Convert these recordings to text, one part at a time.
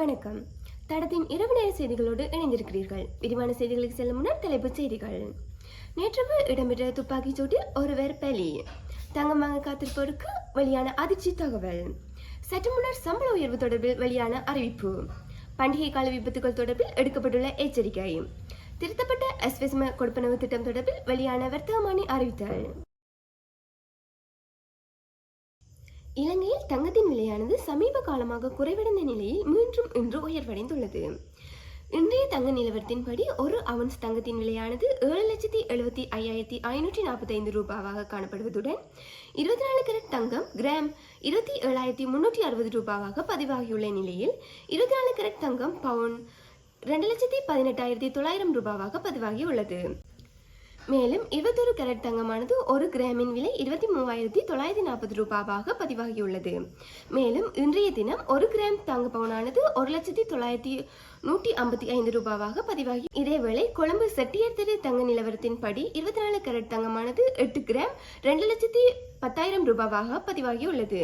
வணக்கம். தடத்தின் இரவு நேர செய்திகளோடு இணைந்திருக்கிறீர்கள். விரிவான செய்திகளுக்கு செல்லும் முன்னர் தலைப்புச் செய்திகள். நேற்றிரவு இடம்பெற்ற துப்பாக்கிச் சூட்டில் ஒருவர் பலி. தங்கம் வாங்க காத்திருப்போருக்கு வெளியான அதிர்ச்சி தகவல். சற்று முன்னர் சம்பள உயர்வு தொடர்பில் வெளியான அறிவிப்பு. பண்டிகை கால விபத்துகள் தொடர்பில் எடுக்கப்பட்டுள்ள எச்சரிக்கை. திருத்தப்பட்ட எஸ்வெஸ்ம கொடுப்பனவு திட்டம் தொடர்பில் வெளியான வர்த்தகமானி அறிவித்தல். இலங்கையில் தங்கத்தின் விலையானது சமீப காலமாக குறைவடைந்த நிலையில் மீண்டும் இன்று உயர்வடைந்துள்ளது. இன்றைய தங்க நிலவரத்தின்படி ஒரு அவுன்ஸ் தங்கத்தின் விலையானது 7,75,545 ரூபாவாக காணப்படுவதுடன் 24 கேரட் தங்கம் கிராம் 27,360 ரூபாவாக பதிவாகியுள்ள நிலையில் 24 கேரட் தங்கம் பவுன் 2,18,900 ரூபாவாக பதிவாகியுள்ளது. மேலும் 21 கேரட் தங்கமானது ஒரு கிராமின் விலை 23,940 ரூபாவாக பதிவாகியுள்ளது. மேலும் இன்றைய தினம் ஒரு கிராம் தங்க பவுனானது 1,01,155 ரூபாவாக பதிவாகி. இதேவேளை கொழும்பு செட்டியார் தெரு தங்க நிலவரத்தின்படி 24 கேரட் தங்கமானது 8 கிராம் 2,10,000 ரூபாவாக பதிவாகியுள்ளது.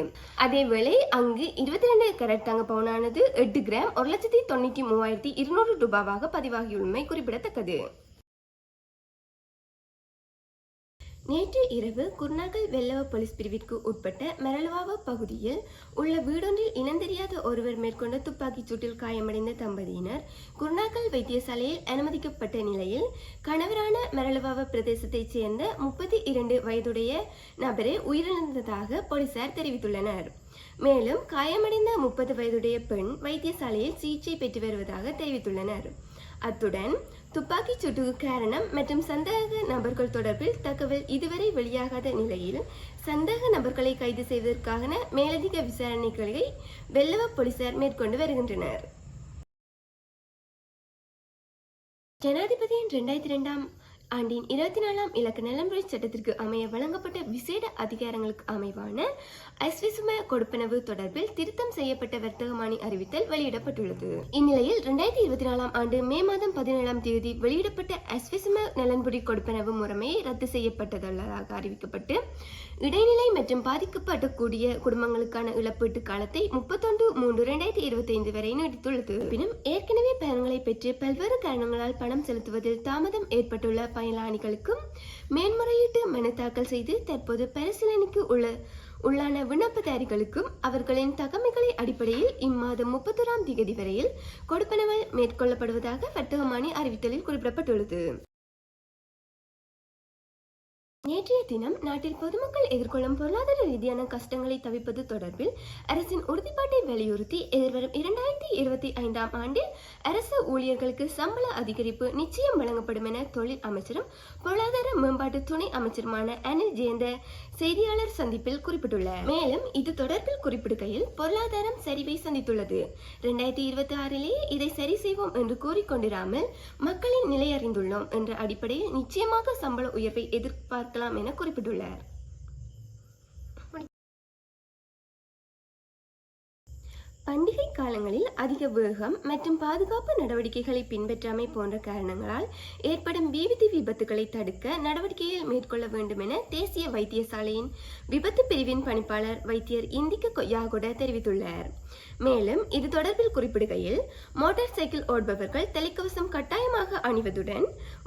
அதேவேளை அங்கு 22 கேரட் தங்க பவுனானது 8 கிராம் 1,93,200 ரூபாவாக பதிவாகியுள்ளமை குறிப்பிடத்தக்கது. நேற்று இரவு குர்நாகல் வெள்ளவ போலீஸ் பிரிவிற்கு உட்பட்ட மெரலவாவ பகுதியில் உள்ள வீடொன்றில் இனந்தெரியாத ஒருவர் மேற்கொண்ட துப்பாக்கிச் சூட்டில் காயமடைந்த தம்பதியினர் குர்நாகல் வைத்தியசாலையில் அனுமதிக்கப்பட்ட நிலையில் கணவரான மெரலவாவ பிரதேசத்தைச் சேர்ந்த 32 வயதுடைய நபரே உயிரிழந்ததாக போலீசார் தெரிவித்துள்ளனர். மேலும் காயமடைந்த 30 வயதுடைய பெண் வைத்தியசாலையில் சிகிச்சை பெற்று வருவதாக தெரிவித்துள்ளனர். அத்துடன் துப்பாக்கிச் சூட்டுக்கு காரணம் மற்றும் சந்தேக நபர்கள் தொடர்பில் தகவல் இதுவரை வெளியாகாத நிலையில் சந்தேக நபர்களை கைது செய்வதற்கான மேலதிக விசாரணைகளை வெள்ளவ போலீசார் மேற்கொண்டு வருகின்றனர். ஜனாதிபதியின் 2002ஆம் ஆண்டின் 24ஆம் இலக்க நலன்புரி சட்டத்திற்கு அமைய வழங்கப்பட்ட விசேட அதிகாரங்களுக்கு அமைவான எஸ்வெஸ்ம கொடுப்பனவு தொடர்பில் திருத்தம் செய்யப்பட்ட வர்த்தகமானி அறிவித்தல் வெளியிடப்பட்டுள்ளது. இந்நிலையில் 2024ஆம் ஆண்டு மே மாதம் 17ஆம் தேதி வெளியிடப்பட்ட எஸ்வெஸ்ம நலன்புரி கொடுப்பனவு முறைமையை ரத்து செய்யப்பட்டதாக அறிவிக்கப்பட்டு இடைநிலை மற்றும் பாதிக்கப்படக்கூடிய குடும்பங்களுக்கான இழப்பீட்டு காலத்தை 31/3/2025 வரை நீடித்துள்ளது. இருப்பினும் ஏற்கனவே பயன்களை பெற்று பல்வேறு காரணங்களால் பணம் செலுத்துவதில் தாமதம் ஏற்பட்டுள்ள பயனாளிகளுக்கும் மேன்முறையீட்டு மனு தாக்கல் செய்து தற்போது பரிசீலனைக்கு உள்ளான விண்ணப்பதாரிகளுக்கும் அவர்களின் தகமைகளை அடிப்படையில் இம்மாதம் 31ஆம் தேதி வரையில் கொடுப்பனவு மேற்கொள்ளப்படுவதாக வர்த்தகமானி அறிவித்தலில் குறிப்பிடப்பட்டுள்ளது. நேற்றைய தினம் நாட்டில் பொதுமக்கள் எதிர்கொள்ளும் பொருளாதார ரீதியான கஷ்டங்களை தவிர்ப்பது தொடர்பில் அரசின் உறுதிப்பாட்டை வலியுறுத்தி எதிர்வரும் 2025ஆம் ஆண்டில் அரசு ஊழியர்களுக்கு சம்பள அதிகரிப்பு நிச்சயம் வழங்கப்படும் என தொழில் அமைச்சரும் பொருளாதார மேம்பாட்டு துணை அமைச்சருமான அனில் ஜெயந்த செய்தியாளர் சந்திப்பில் குறிப்பிட்டுள்ளார். மேலும் இது தொடர்பில் குறிப்பிடுகையில் பொருளாதாரம் சரிவை சந்தித்துள்ளது. 2026லேயே இதை சரி செய்வோம் என்று கூறிக்கொண்டிராமல் மக்களின் நிலை அறிந்துள்ளோம் என்ற அடிப்படையில் நிச்சயமாக சம்பள உயர்வை எதிர்பார்க்கலாம் என குறிப்பிட்டுள்ளார். பண்டிகை காலங்களில் அதிக வேகம் மற்றும் பாதுகாப்பு நடவடிக்கைகளை பின்பற்றாமை போன்ற காரணங்களால் ஏற்படும் வீதி விபத்துகளை தடுக்க நடவடிக்கைகள் மேற்கொள்ள வேண்டும் என தேசிய வைத்தியசாலையின் விபத்து பிரிவின் பணிப்பாளர் வைத்தியர் இந்திக்க கொய்யாகுட தெரிவித்துள்ளார். மேலும் இது தொடர்பில் குறிப்பிடுகையில் மோட்டார் சைக்கிள் ஓடுபவர்கள் தலைக்கவசம் கட்டாயமாக அணிவதுடன்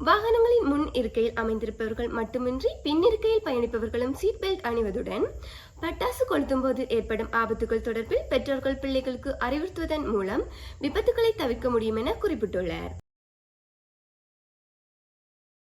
வாகனங்களின் முன் இருக்கையில் அமைந்திருப்பவர்கள் மட்டுமின்றி பின் இருக்கையில் பயணிப்பவர்களும் சீட் பெல்ட் அணிவதுடன் பட்டாசு கொளுத்தும் போது ஏற்படும் ஆபத்துகள் தொடர்பில் பெற்றோர்கள் பிள்ளைகளுக்கு அறிவுறுத்துவதன் மூலம் விபத்துகளை தவிர்க்க முடியும் என குறிப்பிட்டுள்ளார்.